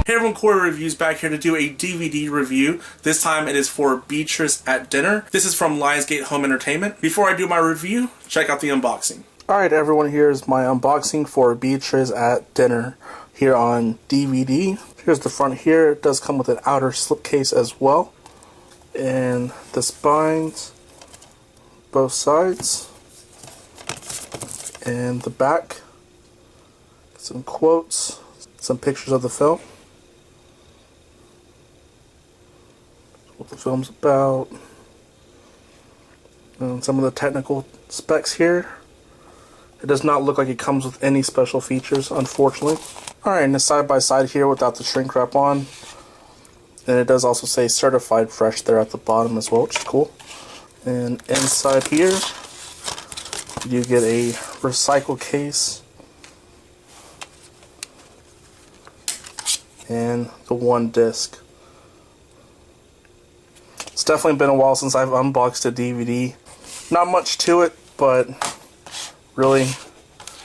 Hey everyone, Corey Reviews back here to do a DVD review. This time it is for BEATRIZ at Dinner. This is from Lionsgate Home Entertainment. Before I do my review, check out the unboxing. Alright everyone, here's my unboxing for BEATRIZ at Dinner here on DVD. Here's the front here. It does come with an outer slipcase as well. And this binds both sides. And the back, some quotes, some pictures of the film, what the film's about, and some of the technical specs here. It does not look like it comes with any special features, unfortunately. Alright, and the side by side here without the shrink wrap on. And it does also say certified fresh there at the bottom as well, which is cool. And inside here, you get a recycle case and the one disc. It's definitely been a while since I've unboxed a DVD. Not much to it, but really,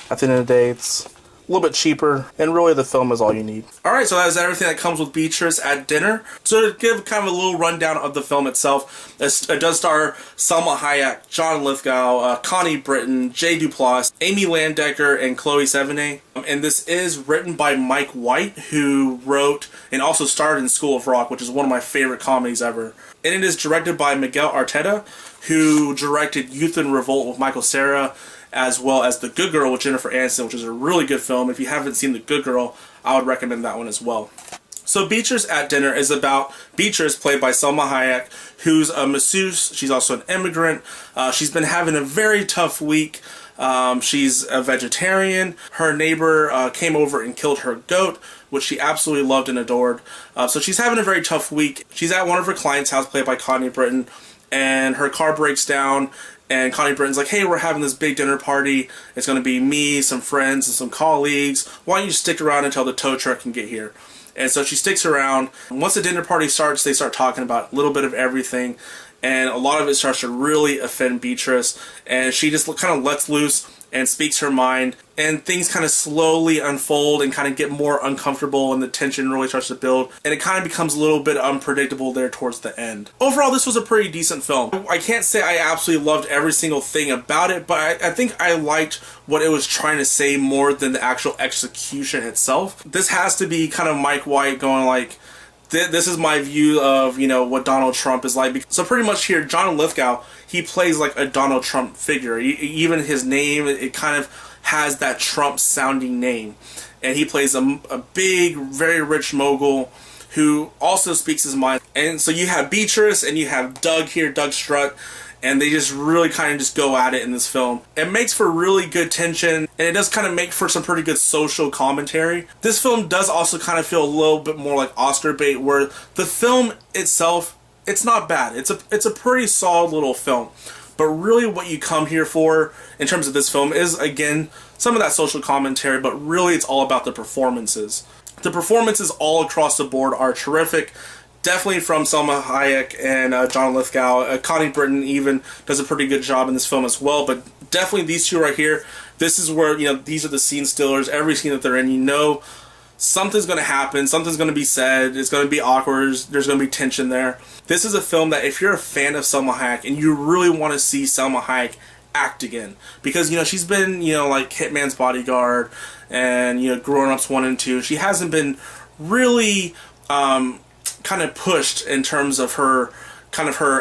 at the end of the day, it's a little bit cheaper, and really the film is all you need. Alright, so that is everything that comes with BEATRIZ at Dinner. So to give kind of a little rundown of the film itself, it does star Salma Hayek, John Lithgow, Connie Britton, Jay Duplass, Amy Landecker, and Chloe Sevigny. And this is written by Mike White, who wrote and also starred in School of Rock, which is one of my favorite comedies ever. And it is directed by Miguel Arteta, who directed Youth in Revolt with Michael Cera, as well as The Good Girl with Jennifer Aniston, which is a really good film. If you haven't seen The Good Girl, I would recommend that one as well. So BEATRIZ at Dinner is about BEATRIZ, played by Salma Hayek, who's a masseuse. She's also an immigrant. She's been having a very tough week. She's a vegetarian. Her neighbor came over and killed her goat, which she absolutely loved and adored. So she's having a very tough week. She's at one of her clients' house, played by Connie Britton, and her car breaks down. And Connie Britton's like, hey, we're having this big dinner party. It's going to be me, some friends, and some colleagues. Why don't you stick around until the tow truck can get here? And so she sticks around. Once the dinner party starts, they start talking about a little bit of everything. And a lot of it starts to really offend BEATRIZ. And she just kind of lets loose and speaks her mind. And things kind of slowly unfold and kind of get more uncomfortable, and the tension really starts to build. And it kind of becomes a little bit unpredictable there towards the end. Overall, this was a pretty decent film. I can't say I absolutely loved every single thing about it, but I think I liked what it was trying to say more than the actual execution itself. This has to be kind of Mike White going like, this is my view of, you know, what Donald Trump is like. So pretty much here, John Lithgow, he plays like a Donald Trump figure. Even his name, it kind of has that Trump sounding name. And he plays a big, very rich mogul who also speaks his mind. And so you have BEATRIZ and you have Doug here, Doug Strutt, and they just really kind of just go at it in this film. It makes for really good tension, and it does kind of make for some pretty good social commentary. This film does also kind of feel a little bit more like Oscar bait, where the film itself, it's not bad. It's a pretty solid little film. But really what you come here for in terms of this film is, again, some of that social commentary, but really it's all about the performances. The performances all across the board are terrific. Definitely from Salma Hayek and John Lithgow. Connie Britton even does a pretty good job in this film as well, but definitely these two right here, this is where, you know, these are the scene stealers. Every scene that they're in, you know something's going to happen, something's going to be said, it's going to be awkward, there's going to be tension there. This is a film that if you're a fan of Salma Hayek and you really want to see Salma Hayek act again, because, you know, she's been, you know, like Hitman's Bodyguard and, you know, Grown Ups 1 and 2. She hasn't been really kind of pushed in terms of her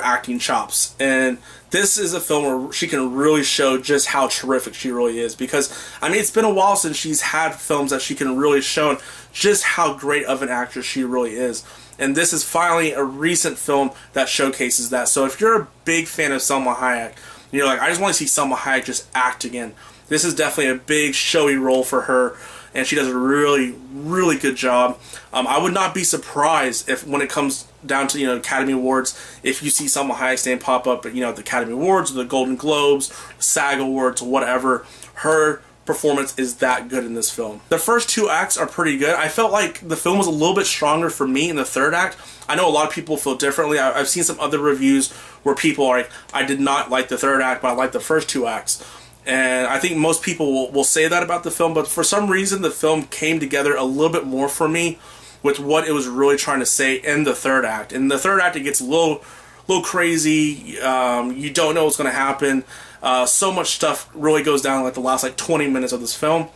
acting chops, and this is a film where she can really show just how terrific she really is, because I mean, it's been a while since she's had films that she can really show just how great of an actress she really is, and this is finally a recent film that showcases that. So if you're a big fan of Salma Hayek, you're like, I just want to see Salma Hayek just act again, this is definitely a big showy role for her. And she does a really, really good job. I would not be surprised if, when it comes down to, you know, Academy Awards, if you see Salma Hayek's name pop up at, you know, the Academy Awards, or the Golden Globes, SAG Awards, whatever. Her performance is that good in this film. The first two acts are pretty good. I felt like the film was a little bit stronger for me in the third act. I know a lot of people feel differently. I've seen some other reviews where people are like, I did not like the third act, but I liked the first two acts. And I think most people will say that about the film, but for some reason the film came together a little bit more for me with what it was really trying to say in the third act. In the third act, it gets a little crazy. You don't know what's going to happen. So much stuff really goes down like the last 20 minutes of this film.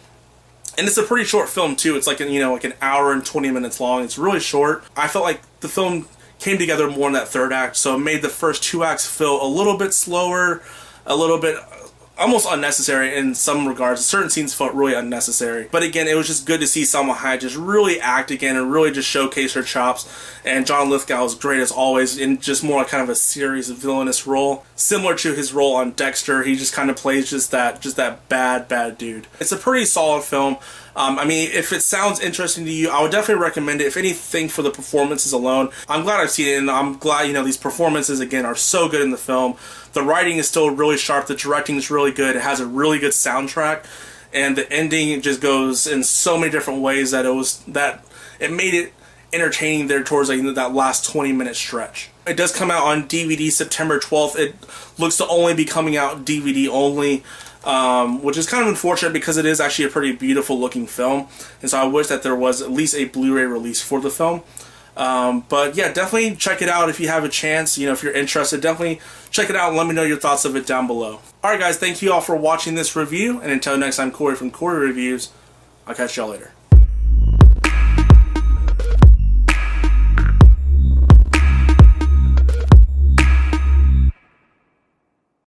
And it's a pretty short film too. It's like an hour and 20 minutes long. It's really short. I felt like the film came together more in that third act, so it made the first 2 acts feel a little bit slower, a little bit almost unnecessary in some regards. Certain scenes felt really unnecessary. But again, it was just good to see Salma Hayek just really act again and really just showcase her chops. And John Lithgow was great as always in just more like kind of a serious villainous role. Similar to his role on Dexter, he just kind of plays just that bad dude. It's a pretty solid film. I mean, if it sounds interesting to you, I would definitely recommend it. If anything, for the performances alone. I'm glad I've seen it, and I'm glad, these performances, again, are so good in the film. The writing is still really sharp. The directing is really good. It has a really good soundtrack. And the ending just goes in so many different ways that it made it entertaining there towards that last 20-minute stretch. It does come out on DVD September 12th. It looks to only be coming out DVD only. Which is kind of unfortunate because it is actually a pretty beautiful looking film, and so I wish that there was at least a Blu-ray release for the film. But yeah, definitely check it out if you have a chance. If you're interested, definitely check it out and let me know your thoughts of it down below. Alright guys, thank you all for watching this review, and until next time, Corey from Corey Reviews, I'll catch y'all later.